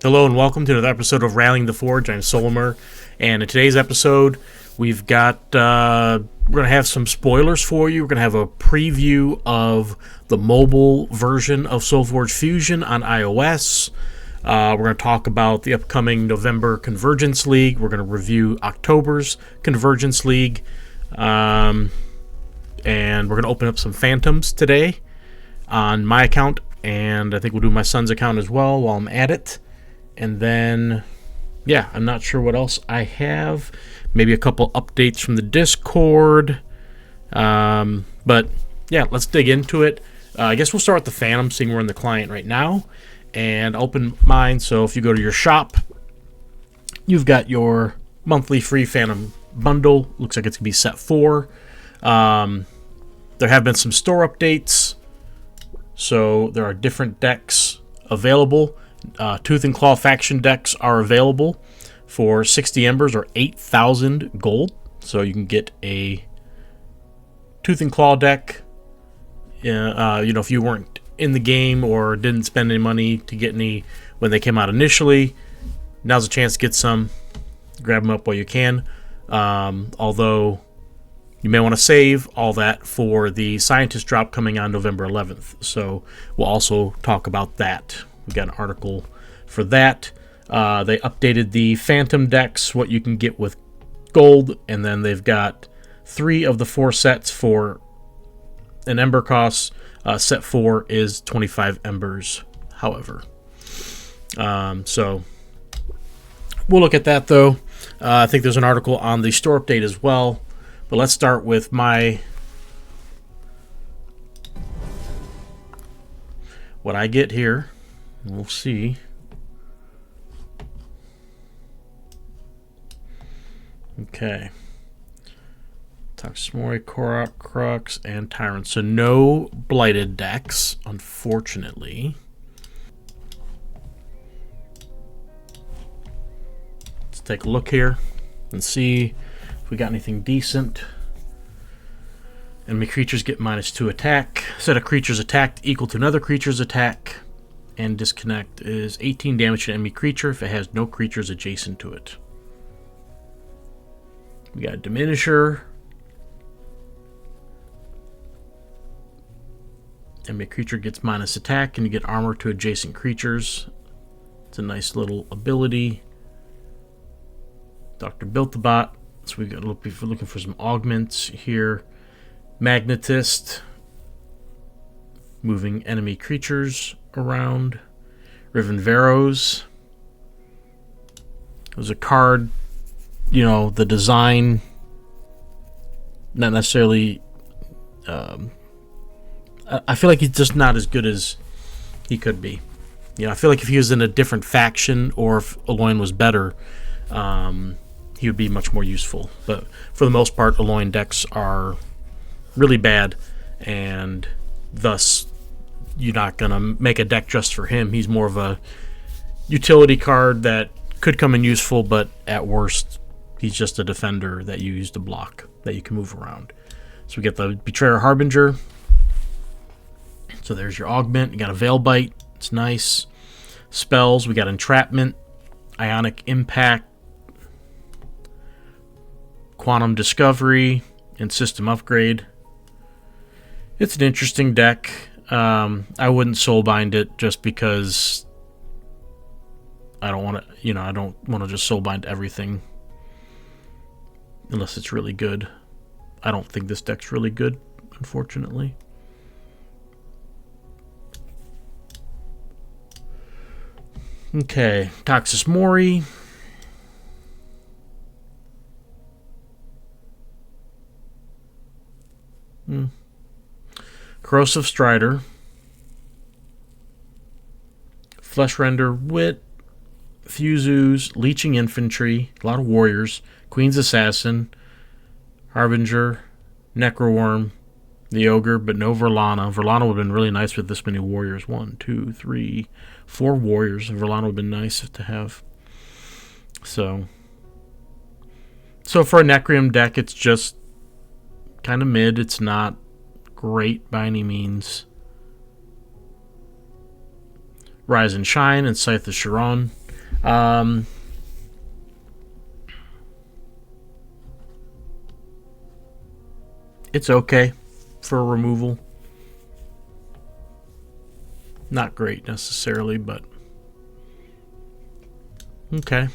Hello and welcome to another episode of Rallying the Forge. I'm Solmer, and in today's episode, we've got we're gonna have some spoilers for you. We're gonna have a preview of the mobile version of SolForge Fusion on iOS. We're gonna talk about the upcoming November Convergence League. We're gonna review October's Convergence League, and we're gonna open up some Phantoms today on my account, and I think we'll do my son's account as well while I'm at it. And then, yeah, I'm not sure what else I have. Maybe a couple updates from the Discord. But, yeah, let's dig into it. I guess we'll start with the Phantom, seeing we're in the client right now. And open mine, so if you go to your shop, you've got your monthly free Phantom bundle. Looks like it's going to be set 4. There have been some store updates. So there are different decks available. Tooth and Claw faction decks are available for 60 embers or 8,000 gold. So you can get a Tooth and Claw deck. If you weren't in the game or didn't spend any money to get any when they came out initially, now's a chance to get some. Grab them up while you can. Although you may want to save all that for the Scientist drop coming on November 11th. So we'll also talk about that. We got an article for that. They updated the Phantom decks, what you can get with gold, and then they've got 3 of the 4 sets for an ember cost. Set 4 is 25 embers, however. So we'll look at that, though. I think there's an article on the store update as well. But let's start with what I get here. We'll see. Okay. Toximori, Korok, Crux, and Tyrant. So no blighted decks, unfortunately. Let's take a look here and see if we got anything decent. Enemy creatures get -2 attack. Set of creatures attacked equal to another creature's attack. And disconnect is 18 damage to an enemy creature if it has no creatures adjacent to it. We got a Diminisher. Enemy creature gets -, and you get armor to adjacent creatures. It's a nice little ability. Dr. Built the Bot. So we've got looking for some augments here. Magnetist. Moving enemy creatures around. Riven Varos. There's a card, the design, not necessarily, I feel like he's just not as good as he could be. I feel like if he was in a different faction or if Aloyn was better, he would be much more useful. But for the most part, Aloyn decks are really bad, and thus you're not going to make a deck just for him. He's more of a utility card that could come in useful, but at worst, he's just a defender that you use to block, that you can move around. So we get the Betrayer Harbinger. So there's your augment. You got a Veil Bite. It's nice. Spells. We got Entrapment, Ionic Impact, Quantum Discovery, and System Upgrade. It's an interesting deck. I wouldn't soulbind it just because I don't want to, I don't want to just soulbind everything unless it's really good. I don't think this deck's really good, unfortunately. Okay, Toximori. Corrosive Strider, Fleshrender, Wit, Fuse, Leeching Infantry, a lot of warriors, Queen's Assassin, Harbinger, Necroworm, the Ogre, but no Verlana. Verlana would have been really nice with this many warriors. 1, 2, 3, 4 warriors. Verlana would have been nice to have. So for a Necrium deck, it's just kind of mid. It's not great by any means. Rise and Shine and Scythe of Chiron. It's okay for removal. Not great necessarily, but okay.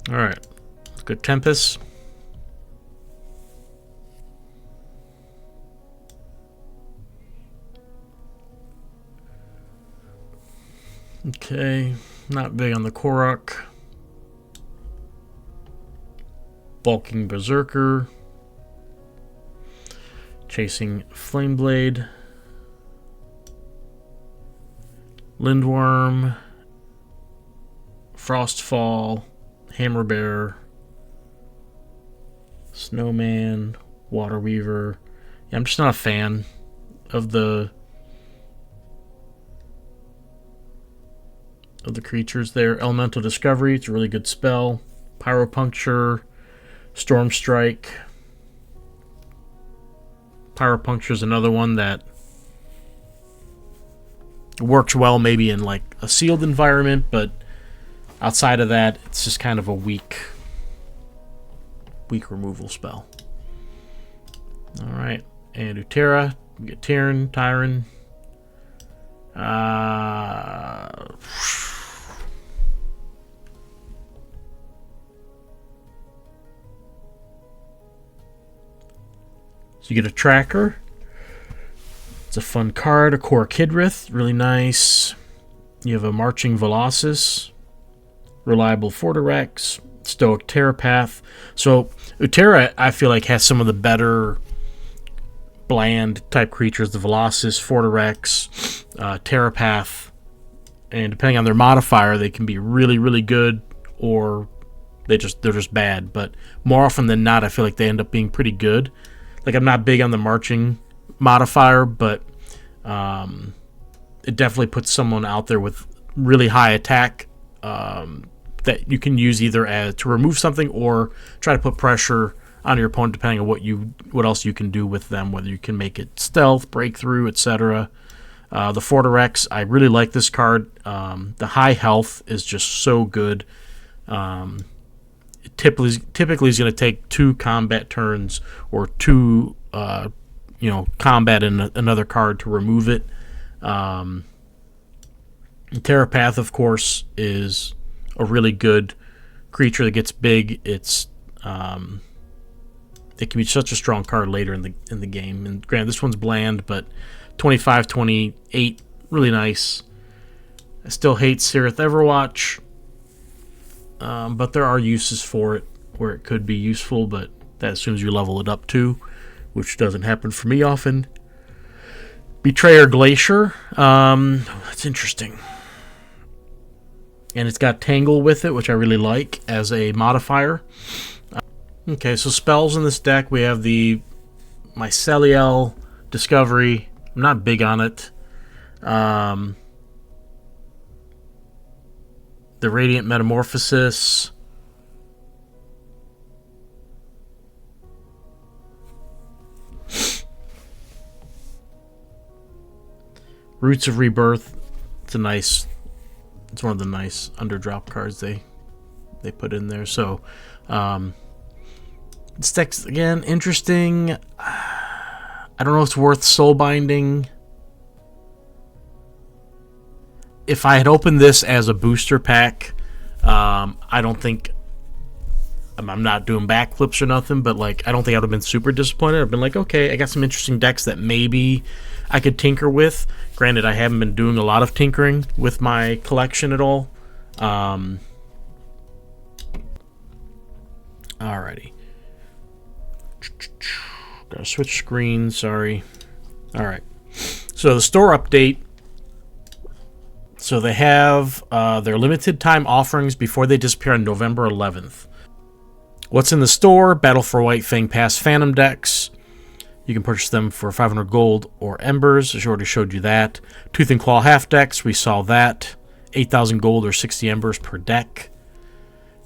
Alright. Let's go Tempest. Okay. Not big on the Korok. Bulking Berserker. Chasing Flameblade. Lindworm. Frostfall. Hammer Bear. Snowman. Water Weaver. Yeah, I'm just not a fan of the creatures there. Elemental Discovery, it's a really good spell. Pyropuncture. Storm Strike. Pyropuncture is another one that works well maybe in like a sealed environment, but outside of that, it's just kind of a weak removal spell. Alright, and Utera, we get Tyran. So you get a Tracker. It's a fun card. A Core Kidrith, really nice. You have a Marching Velocis. Reliable Fortirex. Stoic Terrapath. So Utera, I feel like, has some of the better bland type creatures. The Velocis, Fortirex, Terrapath. And depending on their modifier, they can be really, really good, or they're just bad. But more often than not, I feel like they end up being pretty good. Like, I'm not big on the marching modifier, but it definitely puts someone out there with really high attack that you can use either as to remove something or try to put pressure on your opponent, depending on what else you can do with them, whether you can make it stealth, breakthrough, etc. The Fortirex, I really like this card. The high health is just so good. Typically is going to take 2 combat turns or 2 combat and another card to remove it. Terrapath, of course, is a really good creature that gets big. It can be such a strong card later in the game. And granted, this one's bland, but 25, 28, really nice. I still hate Sirith Everwatch. But there are uses for it where it could be useful, but that assumes you level it up too, which doesn't happen for me often. Betrayer Glacier, that's interesting. And it's got Tangle with it, which I really like as a modifier. Okay, so spells in this deck, we have the Mycelial Discovery. I'm not big on it. The Radiant Metamorphosis. Roots of Rebirth. It's one of the nice underdrop cards they put in there. So this deck's, again, interesting. I don't know if it's worth soul binding. If I had opened this as a booster pack, I don't think I'm not doing backflips or nothing, but like I don't think I would have been super disappointed. I've been like, okay, I got some interesting decks that maybe I could tinker with. Granted, I haven't been doing a lot of tinkering with my collection at all. Alrighty. Gotta switch screens, sorry. Alright. So the store update. So they have their limited time offerings before they disappear on November 11th. What's in the store? Battle for White Fang Pass Phantom decks. You can purchase them for 500 gold or embers. I already showed you that. Tooth and Claw half decks. We saw that. 8,000 gold or 60 embers per deck.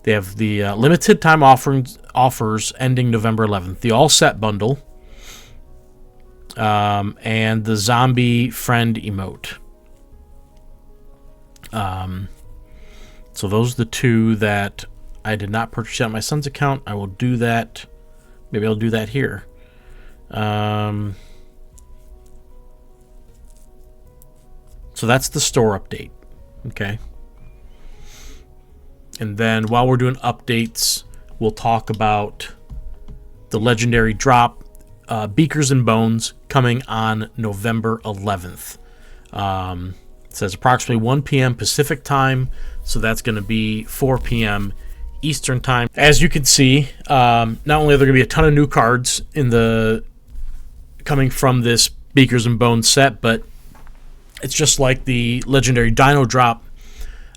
They have the limited time offers ending November 11th. The All Set bundle. And the Zombie Friend emote. So those are the two that I did not purchase on my son's account. I will do that. Maybe I'll do that here. So that's the store update. Okay. And then while we're doing updates, we'll talk about the legendary drop, Beakers and Bones, coming on November 11th. It says approximately 1 p.m. Pacific time, so that's going to be 4 p.m. Eastern time. As you can see, not only are there going to be a ton of new cards coming from this Beakers and Bones set, but it's just like the legendary Dino drop,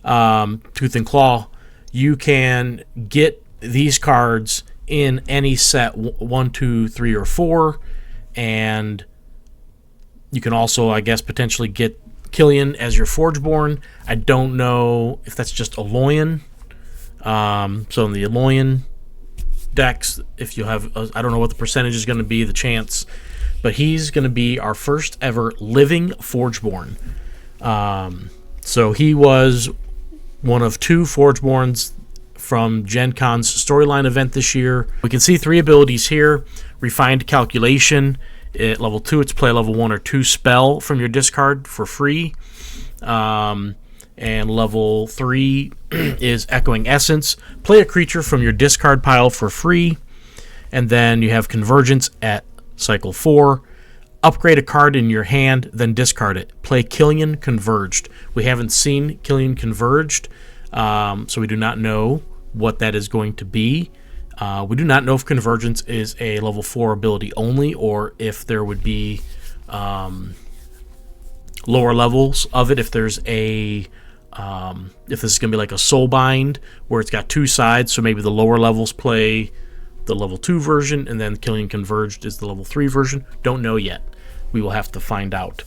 Tooth and Claw. You can get these cards in any set 1, 2, 3, or 4, and you can also, I guess, potentially get Killian as your Forgeborn. I don't know if that's just Aloyan. So in the Aloyan decks, if you have, I don't know what the percentage is going to be, the chance, but he's going to be our first ever living Forgeborn. So he was one of 2 Forgeborns from Gen Con's storyline event this year. We can see 3 abilities here. Refined Calculation. At level 2, it's play level 1 or 2 spell from your discard for free. And level 3 is Echoing Essence. Play a creature from your discard pile for free. And then you have Convergence at cycle 4. Upgrade a card in your hand, then discard it. Play Killian Converged. We haven't seen Killian Converged, so we do not know what that is going to be. We do not know if Convergence is a level 4 ability only, or if there would be lower levels of it. If there's if this is going to be like a Soulbind, where it's got 2 sides, so maybe the lower levels play the level 2 version, and then Killian Converged is the level 3 version. Don't know yet. We will have to find out.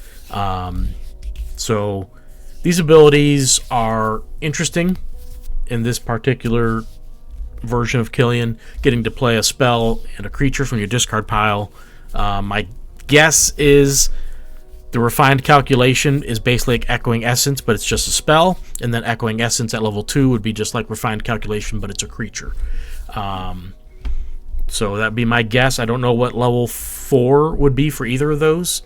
So these abilities are interesting in this particular version of Killian, getting to play a spell and a creature from your discard pile. My guess is the Refined Calculation is basically like Echoing Essence, but it's just a spell, and then Echoing Essence at level 2 would be just like Refined Calculation, but it's a creature. So that'd be my guess. I don't know what level 4 would be for either of those.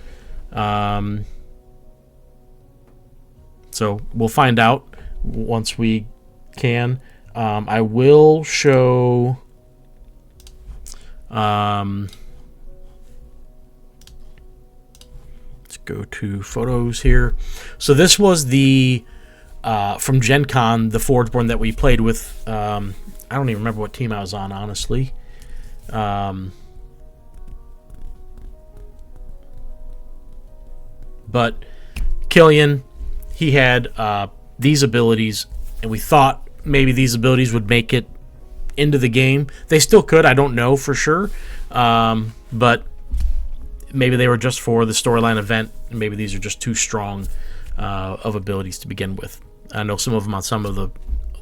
So we'll find out once we can. I will show let's go to photos here. So this was the from Gen Con, the Forgeborn that we played with. I don't even remember what team I was on, honestly. But Killian, he had these abilities, and we thought maybe these abilities would make it into the game. They still could, I don't know for sure. But maybe they were just for the storyline event, and maybe these are just too strong of abilities to begin with. I know some of them on some of the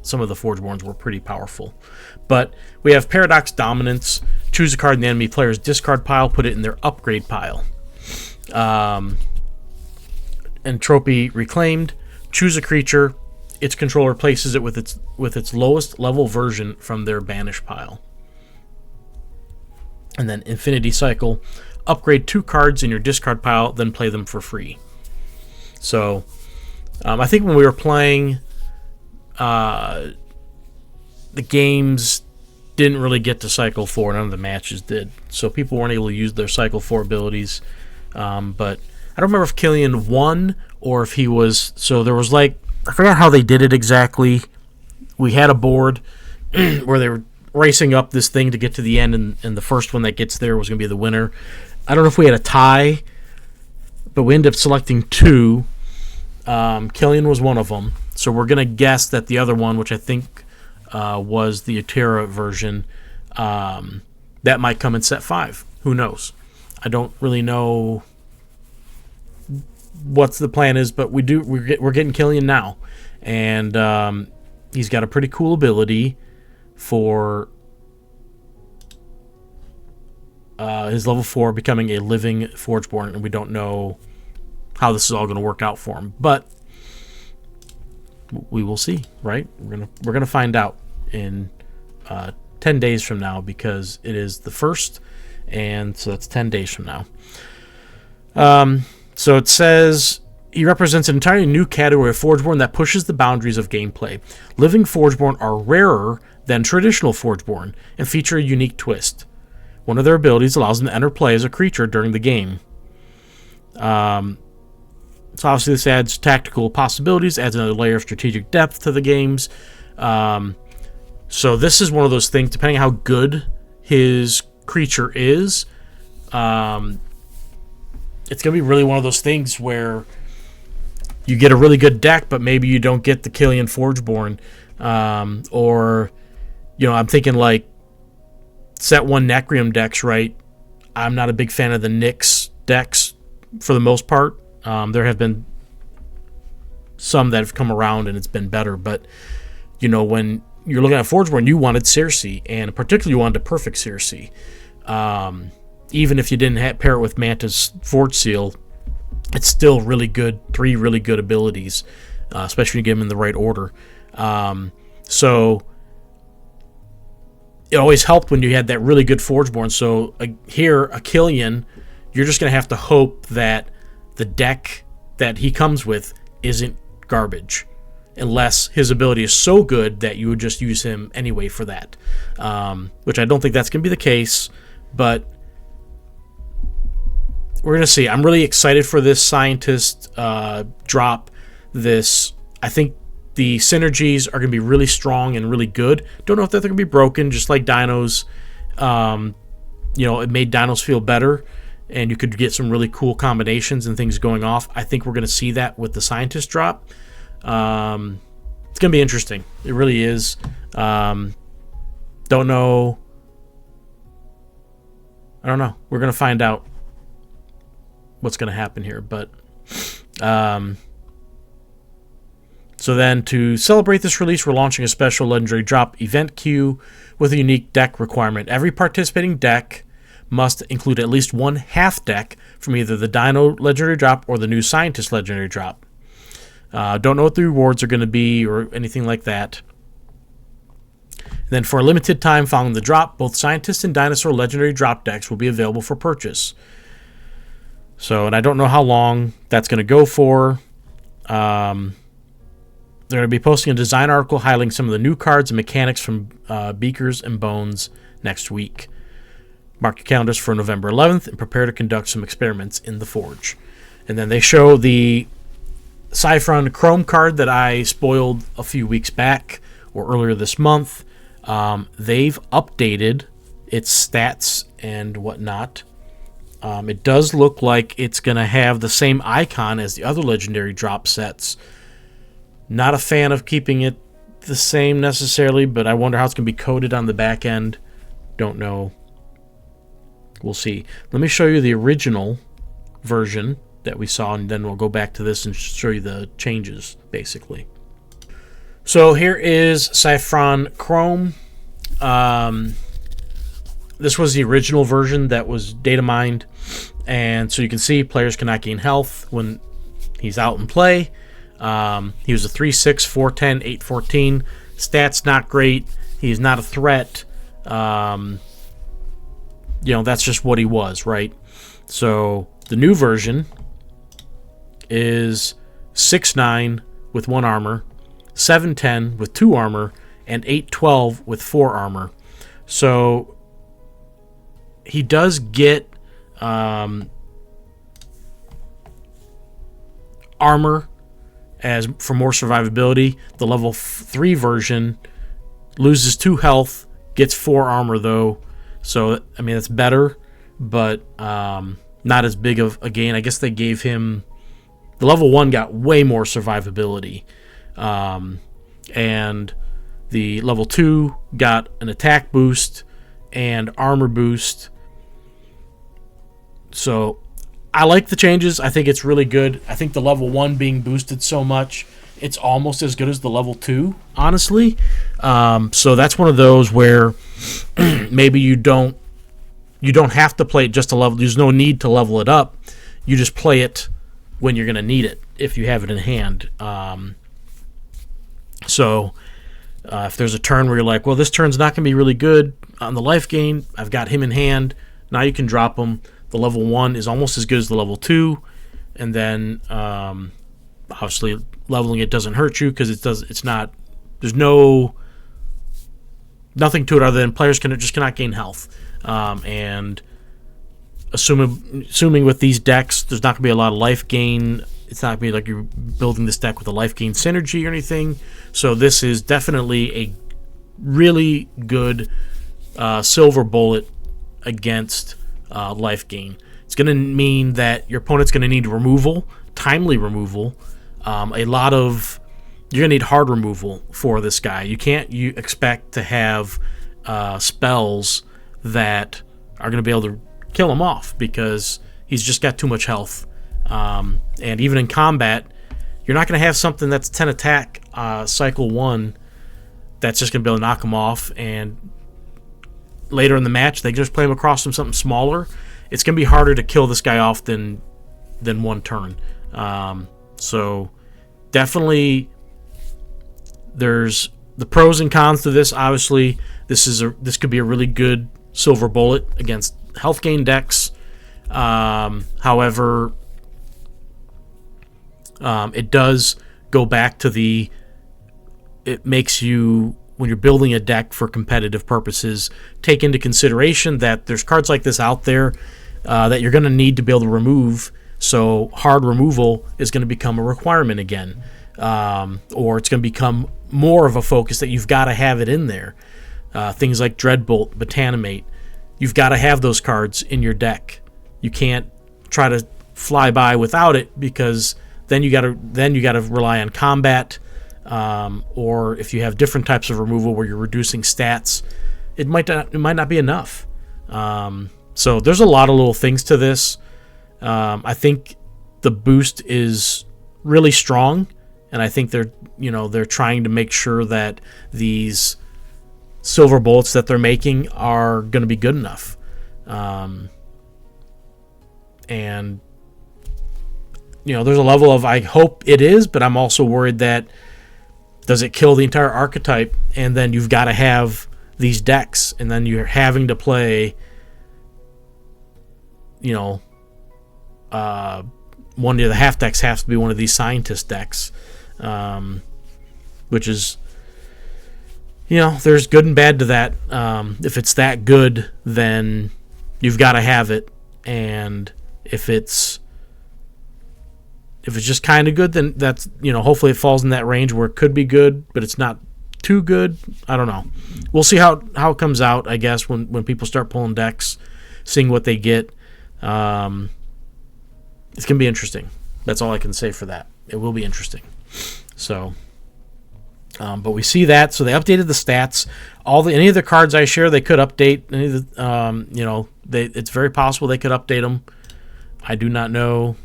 Forgeborns were pretty powerful. But we have Paradox Dominance. Choose a card in the enemy player's discard pile, put it in their upgrade pile. Entropy Reclaimed. Choose a creature. Its controller places it with its lowest level version from their banish pile. And then Infinity Cycle. Upgrade 2 cards in your discard pile, then play them for free. So I think when we were playing, the games didn't really get to Cycle 4. None of the matches did. So people weren't able to use their Cycle 4 abilities. But I don't remember if Killian won or if he was... So there was like... I forgot how they did it exactly. We had a board where they were racing up this thing to get to the end, and the first one that gets there was going to be the winner. I don't know if we had a tie, but we ended up selecting 2. Killian was one of them. So we're going to guess that the other one, which I think was the Utera version, that might come in set 5. Who knows? I don't really know what the plan is, but we're getting Killian now, and he's got a pretty cool ability for his level 4 becoming a living Forgeborn, and we don't know how this is all going to work out for him. But we will see, right? We're gonna find out in 10 days from now, because it is the 1st, and so that's 10 days from now. So it says he represents an entirely new category of Forgeborn that pushes the boundaries of gameplay. Living Forgeborn are rarer than traditional Forgeborn and feature a unique twist. One of their abilities allows them to enter play as a creature during the game. So obviously this adds tactical possibilities, adds another layer of strategic depth to the games. So this is one of those things, depending on how good his creature is, it's going to be really one of those things where you get a really good deck, but maybe you don't get the Killian Forgeborn. Or, I'm thinking like set 1 Necrium decks, right? I'm not a big fan of the Nyx decks for the most part. There have been some that have come around and it's been better, but when you're looking at Forgeborn, you wanted Circe, and particularly you wanted a perfect Circe. Even if you didn't pair it with Manta's Forge Seal, it's still really good. 3 really good abilities, especially when you get them in the right order. So it always helped when you had that really good Forgeborn. So here, a Killian, you're just going to have to hope that the deck that he comes with isn't garbage, unless his ability is so good that you would just use him anyway for that, which I don't think that's going to be the case, but we're going to see. I'm really excited for this Scientist drop. I think the synergies are going to be really strong and really good. Don't know if they're going to be broken, just like Dinos. It made Dinos feel better, and you could get some really cool combinations and things going off. I think we're going to see that with the Scientist drop. It's going to be interesting. It really is. Don't know. I don't know. We're going to find out what's going to happen here. But so then, to celebrate this release, we're launching a special Legendary Drop event queue with a unique deck requirement. Every participating deck must include at least one half deck from either the Dino Legendary Drop or the new Scientist Legendary Drop. Don't know what the rewards are going to be or anything like that. And then for a limited time following the drop, both Scientist and Dinosaur Legendary Drop decks will be available for purchase. And I don't know how long that's going to go for. They're going to be posting a design article highlighting some of the new cards and mechanics from Beakers and Bones next week. Mark your calendars for November 11th and prepare to conduct some experiments in the Forge. And then they show the Saffron Chrome card that I spoiled a few weeks back or earlier this month. They've updated its stats and whatnot. It does look like it's going to have the same icon as the other Legendary Drop sets. Not a fan of keeping it the same necessarily, but I wonder how it's going to be coded on the back end. Don't know. We'll see. Let me show you the original version that we saw, and then we'll go back to this and show you the changes, basically. So here is Saffron Chrome. This was the original version that was data mined, and so you can see players cannot gain health when he's out in play. He was a 3/6, 4/10, 8/14. Stats not great. He's not a threat. That's just what he was, right? So the new version is 6/9 with 1 armor, 7/10 with 2 armor, and 8/12 with 4 armor. So he does get armor for more survivability. The level 3 version loses 2 health, gets 4 armor though. So that's better, but not as big of a gain. I guess they gave him the level 1 got way more survivability, and the level 2 got an attack boost and armor boost. So I like the changes. I think it's really good. I think the level 1 being boosted so much, it's almost as good as the level 2, honestly. So that's one of those where maybe you don't have to play it just to level. There's no need to level it up. You just play it when you're going to need it, if you have it in hand. So if there's a turn where you're like, well, this turn's not going to be really good on the life gain, I've got him in hand. Now you can drop him. The level 1 is almost as good as the level 2, and then obviously leveling it doesn't hurt you because it's not. There's nothing to it other than players cannot gain health. And assuming with these decks, there's not going to be a lot of life gain. It's not going to be like you're building this deck with a life gain synergy or anything. So this is definitely a really good silver bullet against life gain. It's going to mean that your opponent's going to need removal, timely removal. You're going to need hard removal for this guy. You can't expect to have spells that are going to be able to kill him off because he's just got too much health. And even in combat, you're not going to have something that's 10 attack cycle 1 that's just going to be able to knock him off. And later in the match, they just play him across from something smaller. It's going to be harder to kill this guy off than one turn. So definitely there's the pros and cons to this. Obviously, this could be a really good silver bullet against health gain decks. However, it does go back to it makes you, when you're building a deck for competitive purposes, take into consideration that there's cards like this out there that you're going to need to be able to remove. So hard removal is going to become a requirement again, or it's going to become more of a focus that you've got to have it in there. Things like Dreadbolt, Botanimate, you've got to have those cards in your deck. You can't try to fly by without it because then you got to rely on combat, or if you have different types of removal where you're reducing stats, it might not be enough. So there's a lot of little things to this. I think the boost is really strong, and I think they're trying to make sure that these silver bullets that they're making are going to be good enough. And there's a level of I hope it is, but I'm also worried that does it kill the entire archetype, and then you've got to have these decks, and then you're having to play one of the half decks has to be one of these scientist decks, which is, there's good and bad to that. If it's that good, then you've got to have it, and if it's just kind of good, then that's, hopefully it falls in that range where it could be good, but it's not too good. I don't know. We'll see how it comes out, I guess, when people start pulling decks, seeing what they get. It's going to be interesting. That's all I can say for that. It will be interesting. So, but we see that. So they updated the stats. Any of the cards I share, they could update. Any of the, it's very possible they could update them. I do not know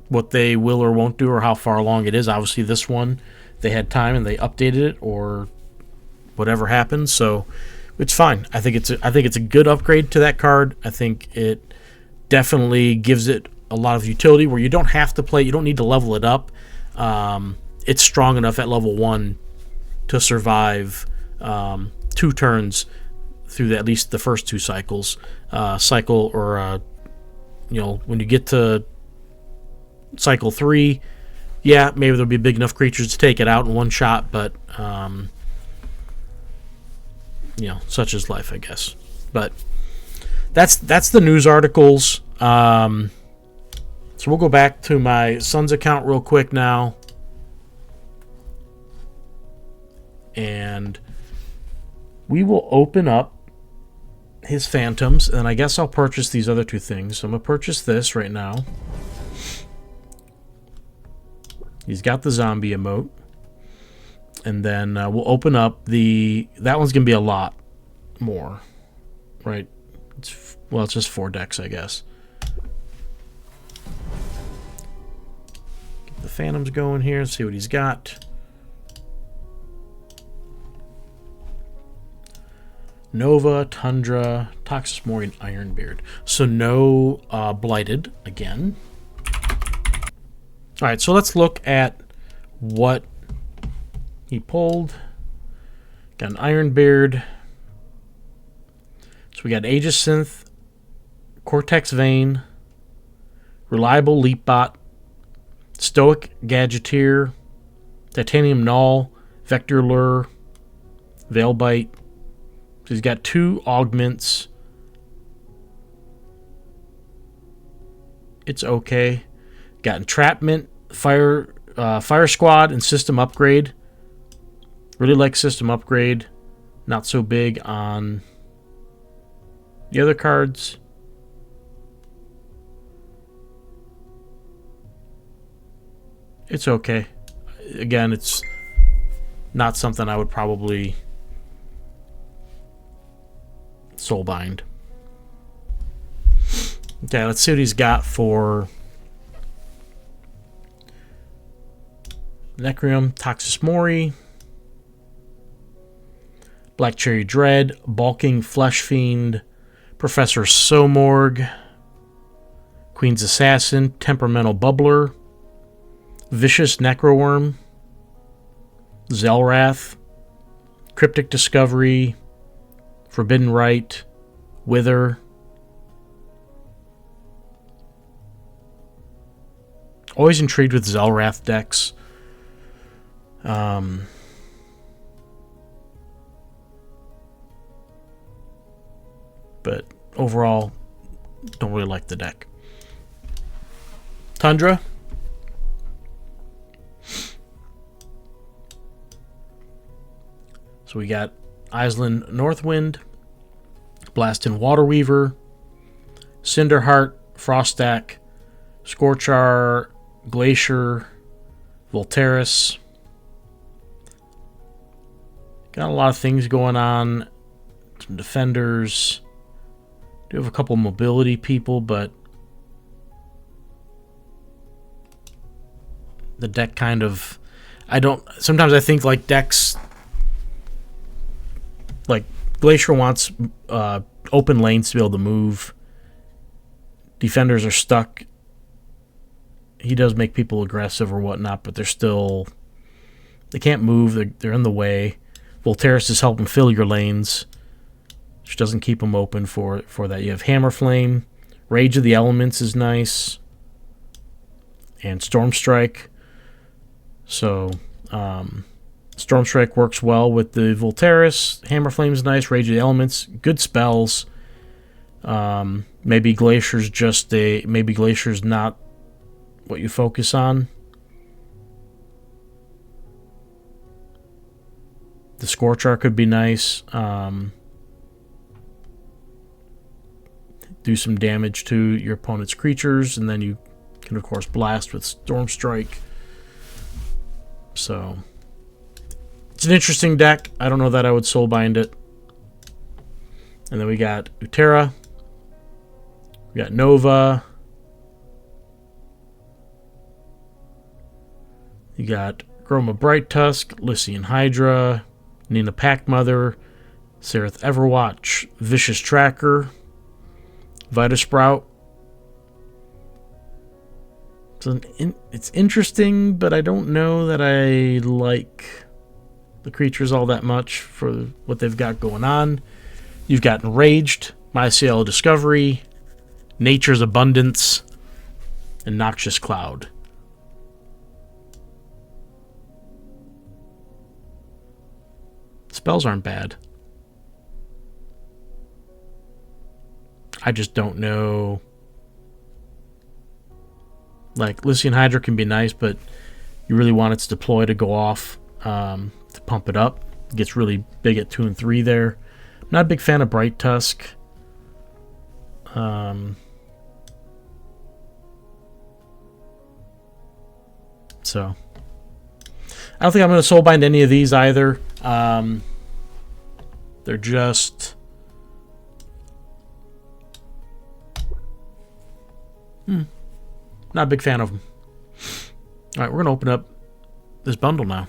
what they will or won't do or how far along it is. Obviously, this one, they had time and they updated it, or whatever happened. So it's fine. I think it's a good upgrade to that card. I think it definitely gives it a lot of utility where you don't have to play. You don't need to level it up. It's strong enough at level 1 to survive 2 turns through at least the first 2 cycles. When you get to cycle 3, yeah, maybe there'll be big enough creatures to take it out in one shot, but such is life, I guess. But that's the news articles. So we'll go back to my son's account real quick now, and we will open up his phantoms, and I guess I'll purchase these other 2 things. So I'm gonna purchase this right now. He's got the zombie emote, and then we'll open up that one's gonna be a lot more, right? It's just 4 decks, I guess. Get the phantoms going here and see what he's got. Nova, Tundra, Toxismori, and Ironbeard. So no Blighted again. All right, so let's look at what he pulled. Got an Ironbeard. So we got Aegis Synth, Cortex Vein, Reliable Leapbot, Stoic Gadgeteer, Titanium Null, Vector Lure, Veilbite. So he's got 2 augments. It's okay. Got Entrapment, Fire Squad, and System Upgrade. Really like System Upgrade. Not so big on the other cards. It's okay. Again, it's not something I would probably soulbind. Okay, let's see what he's got for Necreum, Toxis Mori, Black Cherry Dread, Balking Flesh Fiend, Professor Somorg, Queen's Assassin, Temperamental Bubbler, Vicious Necroworm, Zelrath, Cryptic Discovery, Forbidden Rite, Wither. Always intrigued with Zelrath decks. But overall, don't really like the deck. Tundra. So we got Island Northwind, Blastin' Waterweaver, Cinderheart, Frostak, Scorchar, Glacier, Volteris. Got a lot of things going on. Some defenders. Do have a couple mobility people, but the deck kind of... Sometimes I think like decks... Like Glacier wants open lanes to be able to move. Defenders are stuck. He does make people aggressive or whatnot, but they're still... They can't move. They're in the way. Volteris is helping fill your lanes, which doesn't keep them open for that. You have Hammer Flame. Rage of the Elements is nice. And Storm Strike. So, Storm Strike works well with the Volteris. Hammer Flame is nice. Rage of the Elements. Good spells. Maybe Glacier's maybe Glacier's not what you focus on. The Scorchar could be nice. Do some damage to your opponent's creatures, and then you can, of course, blast with Storm Strike. So, it's an interesting deck. I don't know that I would soulbind it. And then we got Utera. We got Nova. You got Groma Bright Tusk, Lycian Hydra, Nina Packmother, Sereth Everwatch, Vicious Tracker, Vita Sprout. So it's interesting, but I don't know that I like the creatures all that much for what they've got going on. You've got Enraged, Mycel Discovery, Nature's Abundance, and Noxious Cloud. Spells aren't bad. I just don't know. Like, Lycian Hydra can be nice, but you really want its deploy to go off to pump it up. It gets really big at 2 and 3 there. I'm not a big fan of Bright Tusk. So, I don't think I'm going to soulbind any of these either. They're just... Not a big fan of them. Alright, we're going to open up this bundle now.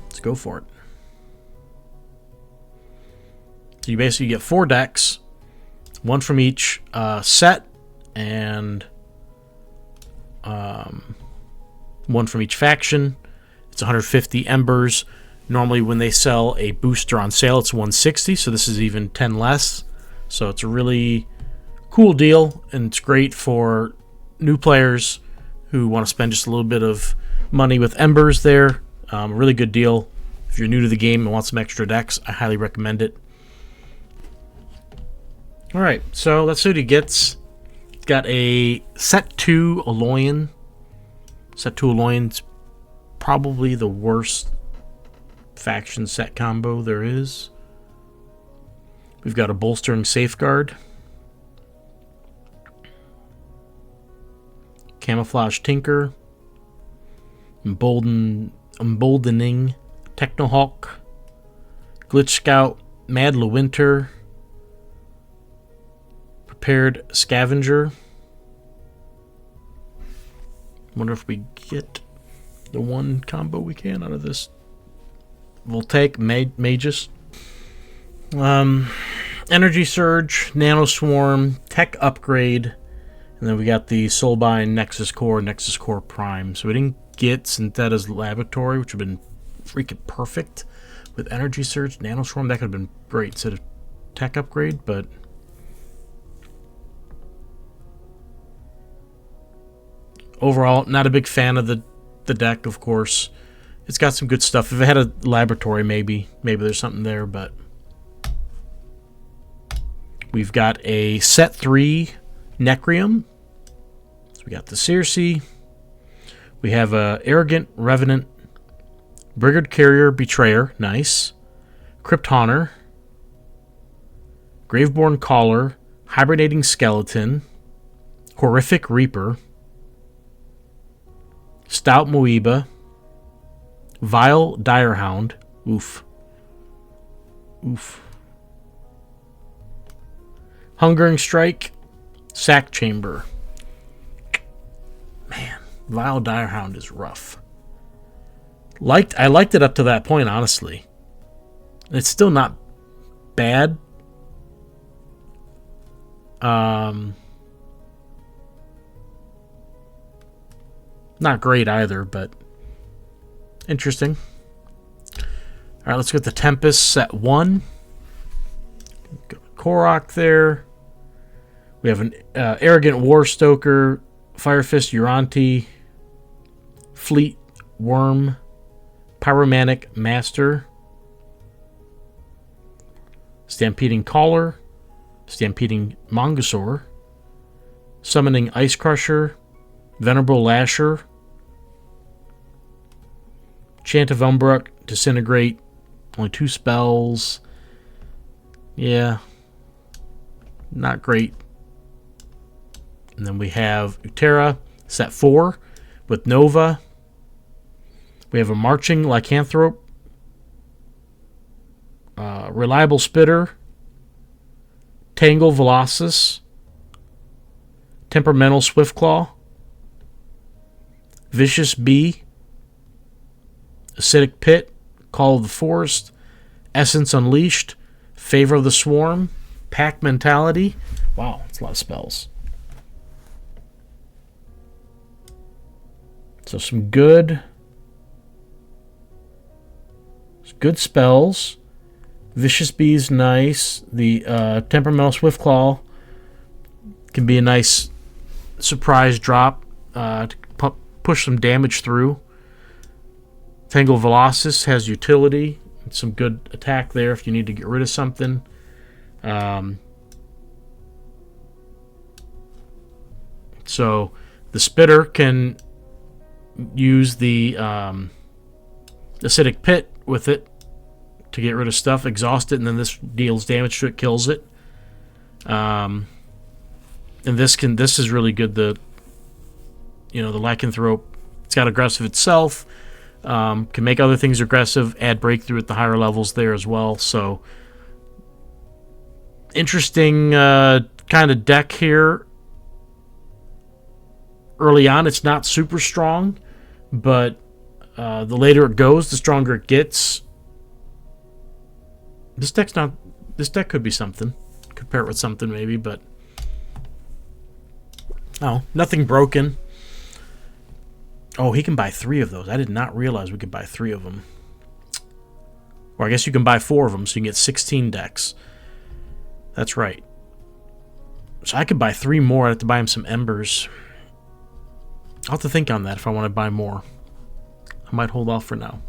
Let's go for it. So you basically get 4 decks, one from each set, and one from each faction. It's 150 embers. Normally when they sell a booster on sale, it's 160, so this is even 10 less. So it's a really cool deal, and it's great for new players who want to spend just a little bit of money with embers there. A really good deal. If you're new to the game and want some extra decks, I highly recommend it. Alright, so let's see what he gets. He's got a set 2 Aloyan. Set 2 Aloyan's probably the worst faction set combo there is. We've got a Bolstering Safeguard, Camouflage Tinker, Emboldening Technohawk, Glitch Scout, Mad Lewinter, Prepared Scavenger. Wonder if we get the one combo we can out of this. Voltaic Magus. Energy Surge, Nano Swarm, Tech Upgrade, and then we got the Soulbind Nexus Core Prime. So we didn't get Syntheta's Laboratory, which would have been freaking perfect with Energy Surge. Nano Swarm, that could have been great instead of Tech Upgrade, but overall, not a big fan of the deck, of course. It's got some good stuff. If it had a Laboratory, maybe there's something there, but we've got a set 3 Necrium. So we got the Circe. We have a Arrogant Revenant, Brigand Carrier Betrayer, nice. Crypt Haunter, Graveborn Caller, Hibernating Skeleton, Horrific Reaper, Stout Moeba, Vile Direhound, oof. Hungering Strike, Sack Chamber. Man, Vile Direhound is rough. I liked it up to that point, honestly. It's still not bad. Not great either, but interesting. Alright, let's get the Tempest set 1. Got Korok there. We have an Arrogant Warstoker, Firefist Uranti, Fleet Worm, Pyromanic Master, Stampeding Caller, Stampeding Mongosaur, Summoning Ice Crusher, Venerable Lasher, Chant of Umbra, Disintegrate, only 2 spells. Yeah, not great. And then we have Utera, set 4, with Nova. We have a Marching Lycanthrope, Reliable Spitter, Tangle Velocis, Temperamental Swiftclaw, Vicious Bee, Acidic Pit, Call of the Forest, Essence Unleashed, Favor of the Swarm, Pack Mentality. Wow, that's a lot of spells. So some good spells. Vicious Bee's nice. The Temperamental Swiftclaw can be a nice surprise drop to push some damage through. Tangle Velocis has utility. It's some good attack there if you need to get rid of something. So the Spitter can use the Acidic Pit with it to get rid of stuff, exhaust it, and then this deals damage to it, kills it. And this is really good. The Lycanthrope, it's got aggressive itself. Can make other things aggressive, add breakthrough at the higher levels there as well. So interesting kind of deck here. Early on, it's not super strong, but the later it goes, the stronger it gets. This deck could be something. Compare it with something maybe, but nothing broken. Oh, he can buy 3 of those. I did not realize we could buy 3 of them. Or I guess you can buy 4 of them, so you can get 16 decks. That's right. So I could buy 3 more. I have to buy him some embers. I'll have to think on that if I want to buy more. I might hold off for now.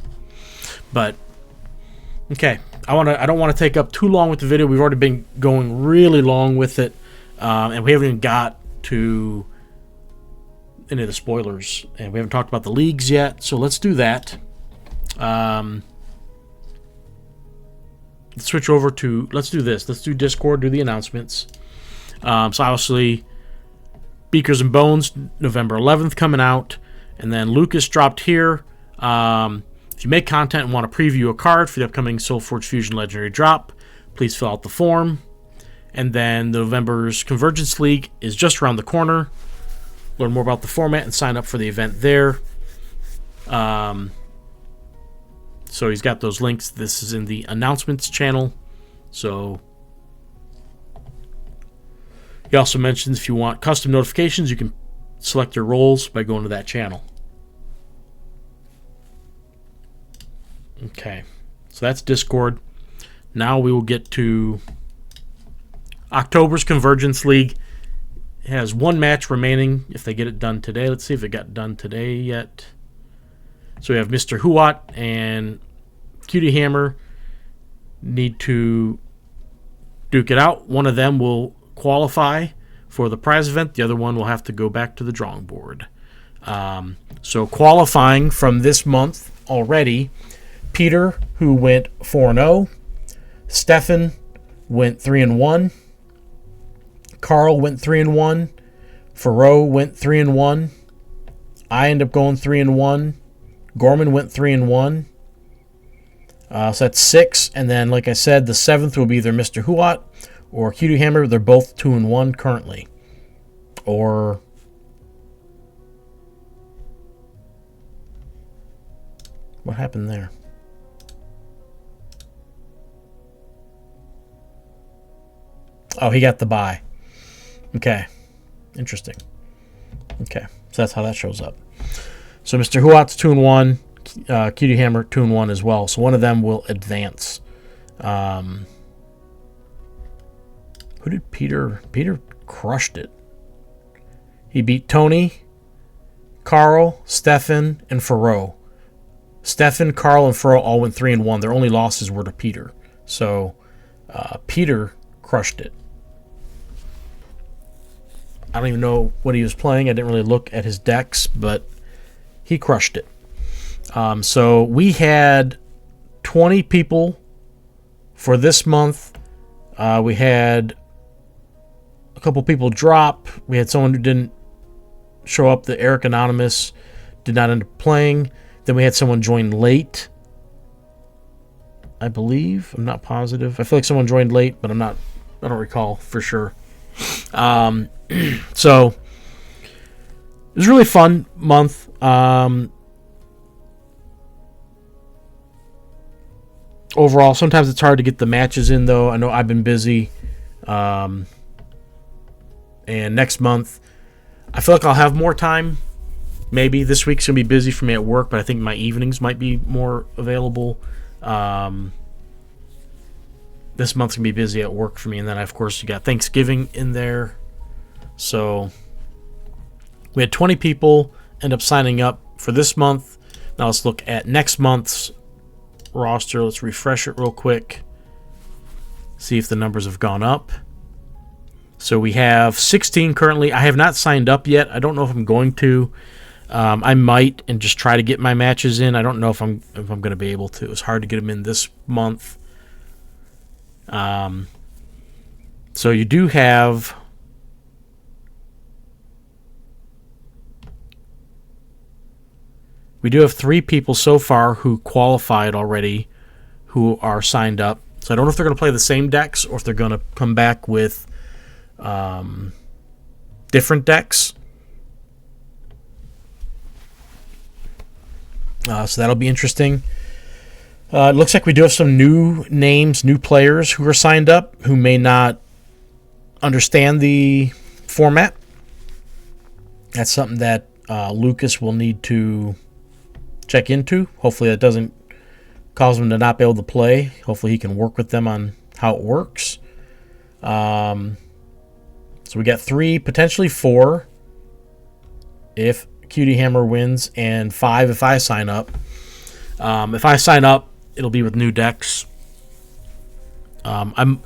But okay, I don't want to take up too long with the video. We've already been going really long with it, and we haven't even got to any of the spoilers, and we haven't talked about the leagues yet. So let's do that. Let's switch over to, let's do this. Let's do Discord, do the announcements. So obviously, Beakers and Bones, November 11th coming out. And then Lucas dropped here. If you make content and want to preview a card for the upcoming SolForge Fusion Legendary drop, please fill out the form. And then November's Convergence League is just around the corner. Learn more about the format and sign up for the event there. So he's got those links. This is in the announcements channel. So he also mentions if you want custom notifications, you can select your roles by going to that channel. Okay, so that's Discord. Now we will get to October's Convergence League. It has 1 match remaining if they get it done today. Let's see if it got done today yet. So we have Mr. Huat and Cutie Hammer need to duke it out. One of them will qualify for the prize event. The other one will have to go back to the drawing board. So qualifying from this month already, Peter, who went 4-0. Stefan went 3-1. Carl went 3-1. Farrow went 3-1. I ended up going 3-1. Gorman went 3-1. So that's 6. And then, like I said, the 7th will be either Mr. Huat or Cutie Hammer. They're both 2-1 currently. Or what happened there? Oh, he got the bye. Okay. Interesting. Okay. So that's how that shows up. So Mr. Huat's 2-1. Cutie Hammer 2-1 as well. So one of them will advance. Who did Peter? Peter crushed it. He beat Tony, Carl, Stefan, and Farrow. Stefan, Carl, and Farrow all went 3-1. Their only losses were to Peter. So Peter crushed it. I don't even know what he was playing. I didn't really look at his decks, but he crushed it. So we had 20 people for this month. We had a couple people drop. We had someone who didn't show up. The Eric Anonymous did not end up playing. Then we had someone join late, I believe. I'm not positive. I feel like someone joined late, but I don't recall for sure. So it was a really fun month. Overall, sometimes it's hard to get the matches in, though. I know I've been busy. And next month, I feel like I'll have more time. Maybe this week's going to be busy for me at work, but I think my evenings might be more available. This month's going to be busy at work for me. And then, of course, you got Thanksgiving in there. So we had 20 people end up signing up for this month. Now let's look at next month's roster. Let's refresh it real quick. See if the numbers have gone up. So we have 16 currently. I have not signed up yet. I don't know if I'm going to. I might and just try to get my matches in. I don't know if I'm going to be able to. It's hard to get them in this month. So you do have we do have 3 people so far who qualified already who are signed up. So I don't know if they're going to play the same decks or if they're going to come back with different decks. So that'll be interesting. It looks like we do have some new names, new players who are signed up who may not understand the format. That's something that Lucas will need to check into. Hopefully that doesn't cause him to not be able to play. Hopefully he can work with them on how it works. So we got 3, potentially 4 if Cutie Hammer wins, and 5 if I sign up. If I sign up, it'll be with new decks. I'll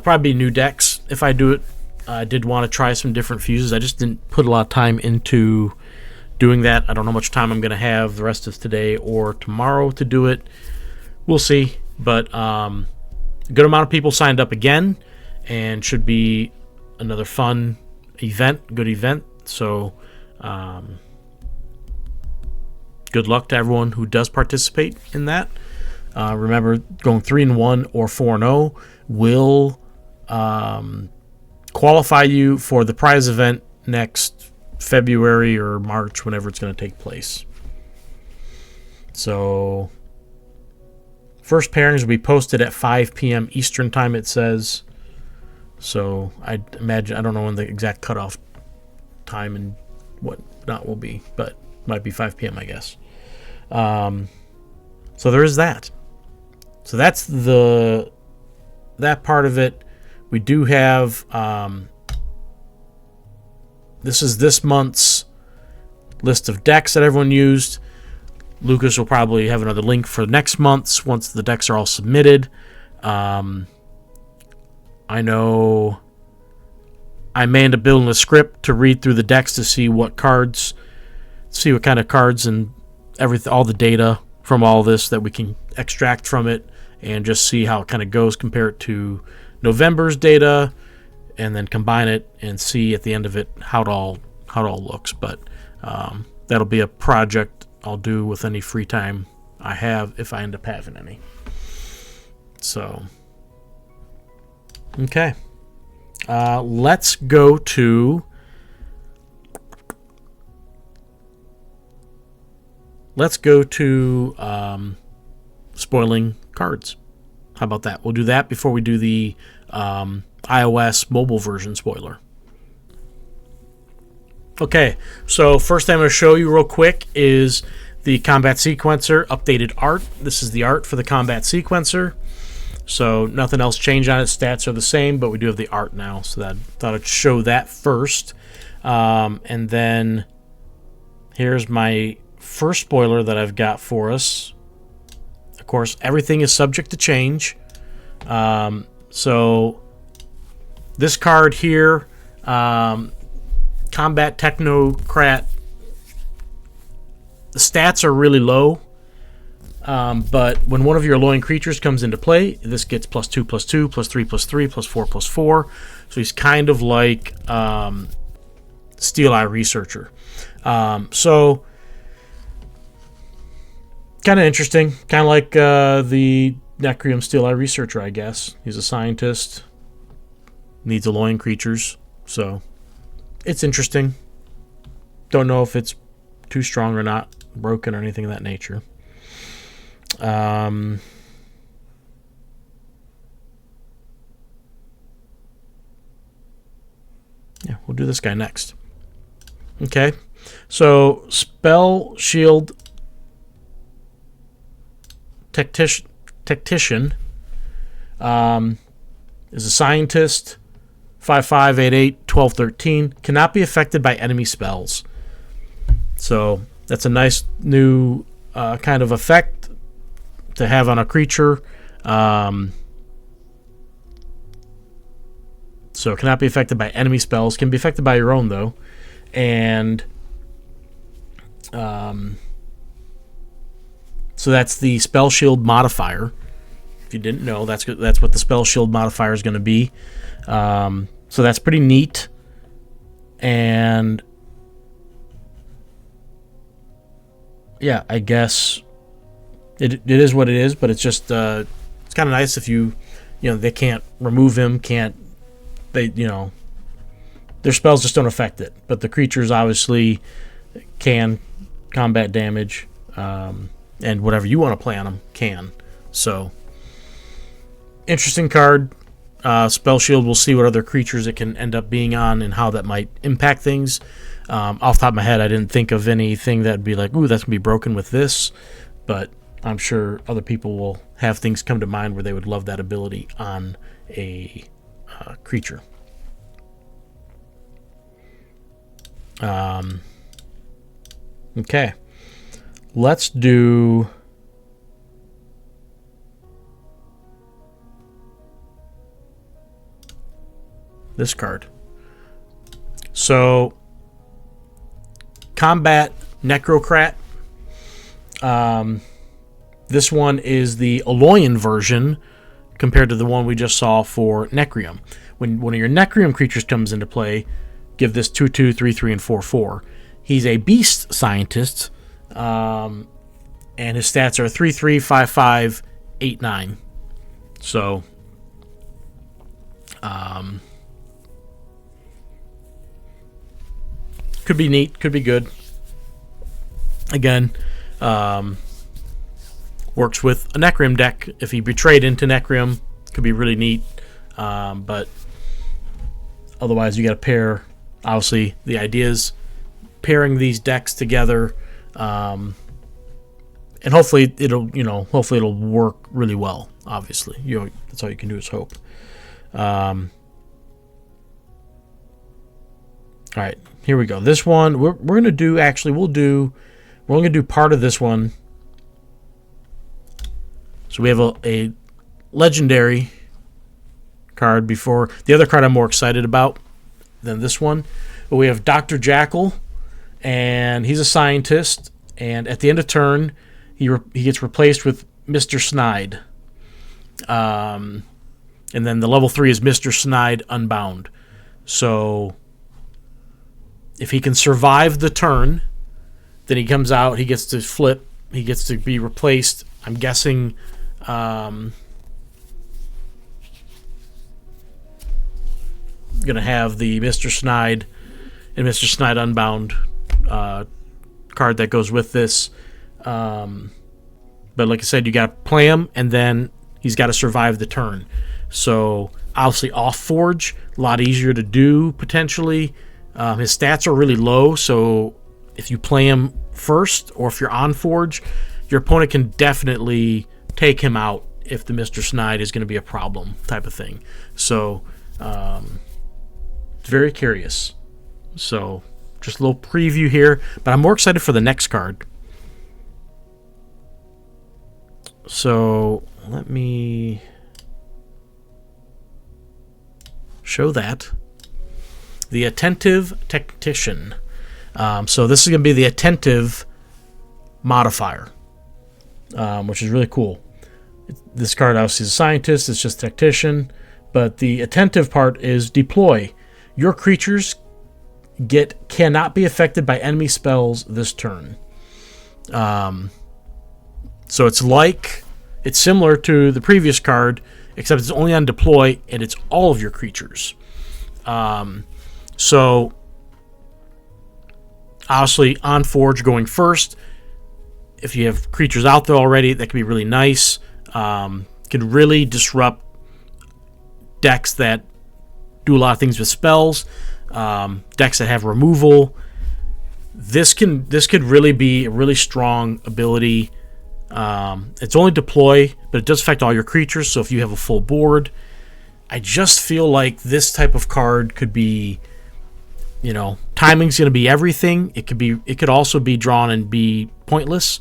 probably be new decks if I do it. I did want to try some different fuses. I just didn't put a lot of time into doing that. I don't know how much time I'm going to have the rest of today or tomorrow to do it. We'll see. But a good amount of people signed up again, and should be another fun event, good event. So good luck to everyone who does participate in that. Remember, going 3-1 or 4-0 will qualify you for the prize event next February or March, whenever it's going to take place. So first pairings will be posted at 5 p.m. Eastern time, it says. So I imagine, I don't know when the exact cutoff time and what not will be, but might be 5 p.m. I guess. So there is that. So that's that part of it. We do have this is this month's list of decks that everyone used. Lucas will probably have another link for next month's once the decks are all submitted. I know I may end up building a script to read through the decks to see what kind of cards and everything, all the data from all this that we can extract from it, and just see how it kind of goes, compare it to November's data, and then combine it and see at the end of it how it all looks. But that'll be a project I'll do with any free time I have, if I end up having any. So okay, let's go to spoiling cards. How about that? We'll do that before we do the iOS mobile version spoiler. Okay, so first thing I'm going to show you real quick is the Combat Sequencer updated art. This is the art for the Combat Sequencer. So nothing else changed on it. Stats are the same, but we do have the art now. So I thought I'd show that first. And then here's my first spoiler that I've got for us. Of course, everything is subject to change. So this card here, Combat Technocrat, the stats are really low. But when one of your alloying creatures comes into play, this gets +2/+2, +3/3, +4/4. So he's kind of like Steel Eye Researcher. So kind of interesting. Kind of like the Necrium Steel Eye Researcher, I guess. He's a scientist. Needs alloying creatures. So it's interesting. Don't know if it's too strong or not, broken or anything of that nature. Yeah, we'll do this guy next. Okay, so Spell Shield Tactician is a scientist, 5/5, 8/8, 12/13, cannot be affected by enemy spells. So that's a nice new kind of effect to have on a creature. So it cannot be affected by enemy spells. Can be affected by your own, though. And so that's the Spell Shield modifier. If you didn't know, that's what the Spell Shield modifier is going to be. So that's pretty neat. And yeah, I guess it is what it is, but it's just it's kind of nice if they can't remove him, their spells just don't affect it, but the creatures obviously can combat damage, and whatever you want to play on them can. So interesting card. Spell Shield, we'll see what other creatures it can end up being on and how that might impact things. Off the top of my head, I didn't think of anything that would be like, ooh, that's going to be broken with this. But I'm sure other people will have things come to mind where they would love that ability on a creature. Okay. Let's do... this card. So, Combat Necrocrat. This one is the Aloyan version compared to the one we just saw for Necrium. When one of your Necrium creatures comes into play, give this 2/2, 3/3, and 4/4. He's a beast scientist, and his stats are 3/3, 5/5, 8/9. So, could be neat, could be good. Again, works with a Necrium deck. If he betrayed into Necrium, could be really neat. But otherwise, you got to pair. Obviously, the idea is pairing these decks together, and hopefully it'll work really well. Obviously, that's all you can do is hope. All right, here we go. This one we're gonna do. Actually, we're only gonna do part of this one. So we have a legendary card before the other card I'm more excited about than this one. But we have Dr. Jackal, and he's a scientist. And at the end of turn, he gets replaced with Mr. Snide. And then the level 3 is Mr. Snide Unbound. So if he can survive the turn, then he comes out, he gets to flip, he gets to be replaced. I'm guessing gonna have the Mr. Snide and Mr. Snide Unbound card that goes with this. But like I said, you gotta play him, and then he's got to survive the turn. So obviously off Forge, a lot easier to do potentially. His stats are really low, so if you play him first, or if you're on Forge, your opponent can definitely take him out if the Mr. Snide is going to be a problem type of thing. So, very curious. So, just a little preview here, but I'm more excited for the next card. So, let me show that. The Attentive Tactician. So this is going to be the Attentive modifier, which is really cool. This card obviously is a scientist, it's just Tactician, but the Attentive part is deploy. Your creatures cannot be affected by enemy spells this turn. So it's similar to the previous card, except it's only on deploy, and it's all of your creatures. So, obviously, on Forge going first, if you have creatures out there already, that can be really nice. Could really disrupt decks that do a lot of things with spells, decks that have removal. This could really be a really strong ability. It's only deploy, but it does affect all your creatures, so if you have a full board, I just feel like this type of card could be... timing's going to be everything. It could also be drawn and be pointless.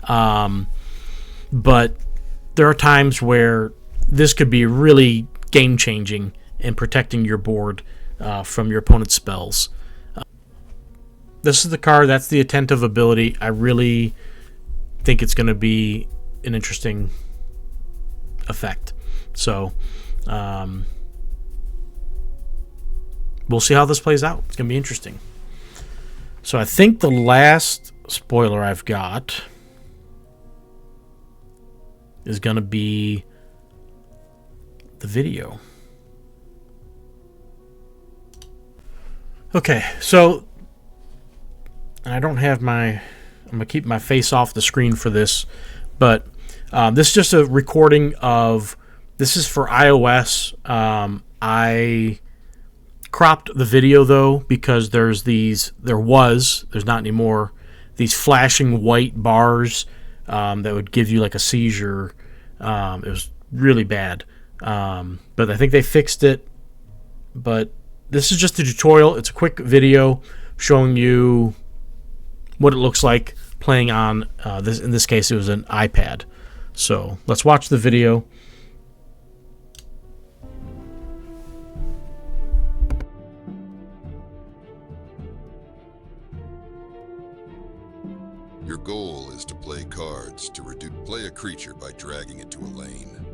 But there are times where this could be really game-changing in protecting your board from your opponent's spells. This is the card. That's the Attentive ability. I really think it's going to be an interesting effect. So... we'll see how this plays out. It's going to be interesting. So I think the last spoiler I've got is going to be the video. Okay, so I don't have I'm going to keep my face off the screen for this, but this is just a recording of... This is for iOS. I cropped the video though because there's not anymore, these flashing white bars that would give you like a seizure. It was really bad, but I think they fixed it. But this is just a tutorial. It's a quick video showing you what it looks like playing on this. In this case, it was an iPad. So let's watch the video. Your goal is to play cards to play a creature by dragging it to a lane.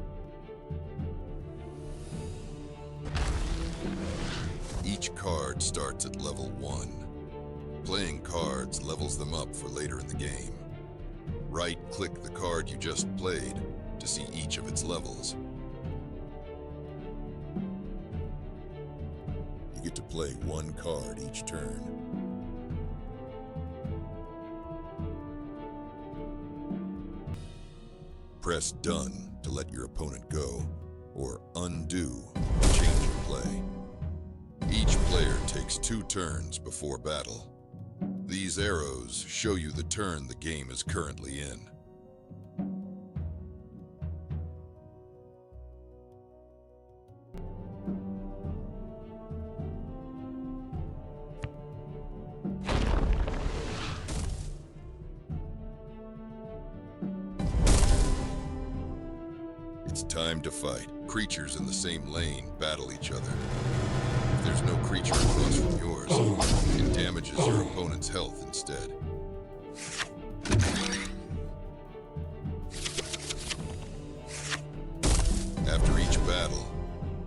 Each card starts at level 1. Playing cards levels them up for later in the game. Right-click the card you just played to see each of its levels. You get to play one card each turn. Press Done to let your opponent go, or Undo to change your play. Each player takes 2 turns before battle. These arrows show you the turn the game is currently in. It's time to fight. Creatures in the same lane battle each other. If there's no creature across from yours, it damages your opponent's health instead. After each battle,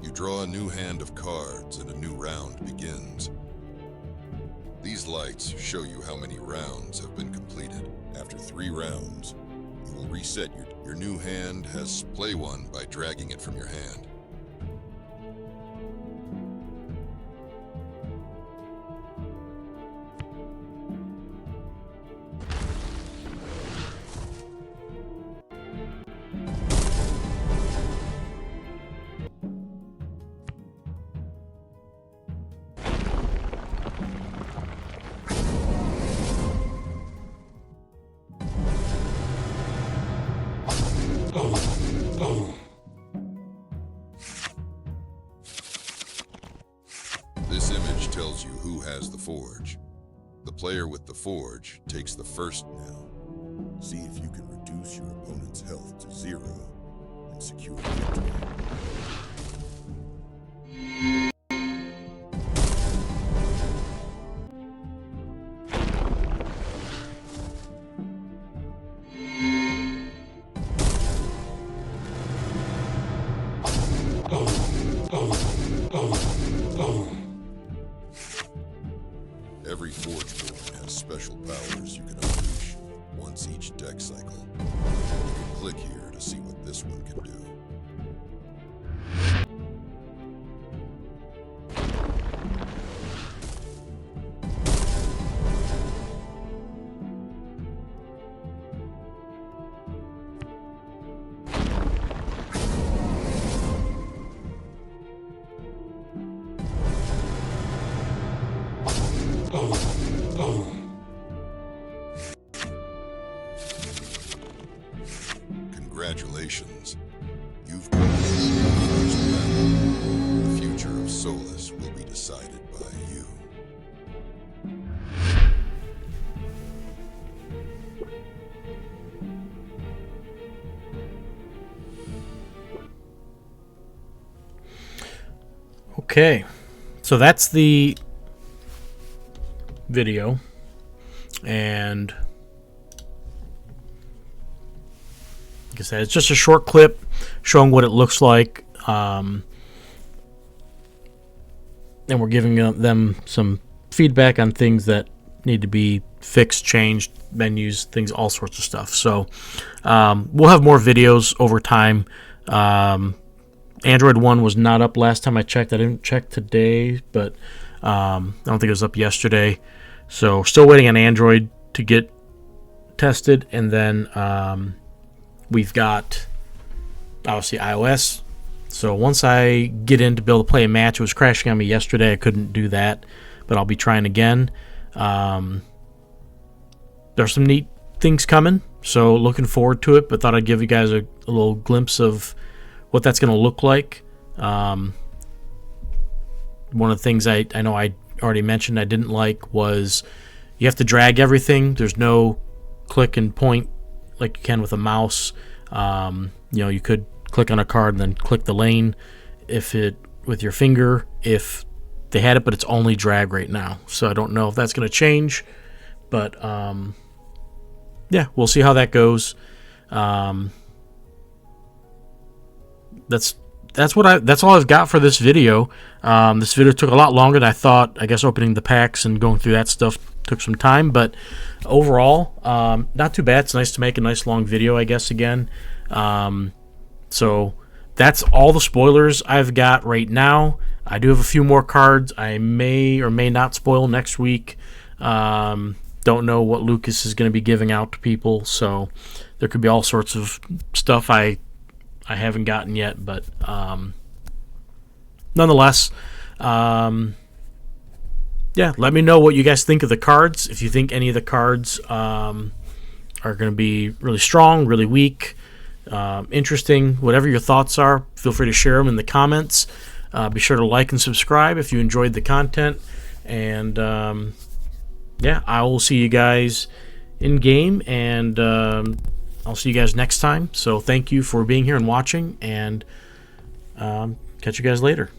you draw a new hand of cards and a new round begins. These lights show you how many rounds have been completed. After 3 rounds, you will reset your new hand has play 1 by dragging it from your hand. This image tells you who has the forge. The player with the forge takes the first now. See if you can reduce your opponent's health to 0 and secure victory. Every Forgeborn has special powers you can unleash once each deck cycle. You can click here to see what this one can do. Congratulations. You've completed the first battle. The future of Solus will be decided by you. Okay, so that's the video, and like I said, it's just a short clip showing what it looks like, and we're giving them some feedback on things that need to be fixed, changed, menus, things, all sorts of stuff. So we'll have more videos over time. Android 1 was not up last time I checked. I didn't check today, but I don't think it was up yesterday. So still waiting on Android to get tested, and then we've got obviously iOS So once I get in to be able to play a match, it was crashing on me yesterday. I couldn't do that, but I'll be trying again. There's some neat things coming, so looking forward to it, but thought I'd give you guys a little glimpse of what that's going to look like. One of the things I know I already mentioned I didn't like was you have to drag everything. There's no click and point like you can with a mouse. You could click on a card and then click the lane with your finger if they had it, but it's only drag right now. So I don't know if that's going to change, but yeah, we'll see how that goes. That's all I've got for this video. This video took a lot longer than I thought. I guess opening the packs and going through that stuff took some time, but overall, not too bad. It's nice to make a nice long video, I guess, again. So that's all the spoilers I've got right now. I do have a few more cards I may or may not spoil next week. Don't know what Lucas is going to be giving out to people, so there could be all sorts of stuff I haven't gotten yet, but nonetheless, yeah, let me know what you guys think of the cards. If you think any of the cards are going to be really strong, really weak, interesting, whatever your thoughts are, feel free to share them in the comments. Be sure to like and subscribe if you enjoyed the content, and yeah, I will see you guys in game, and I'll see you guys next time. So thank you for being here and watching, and catch you guys later.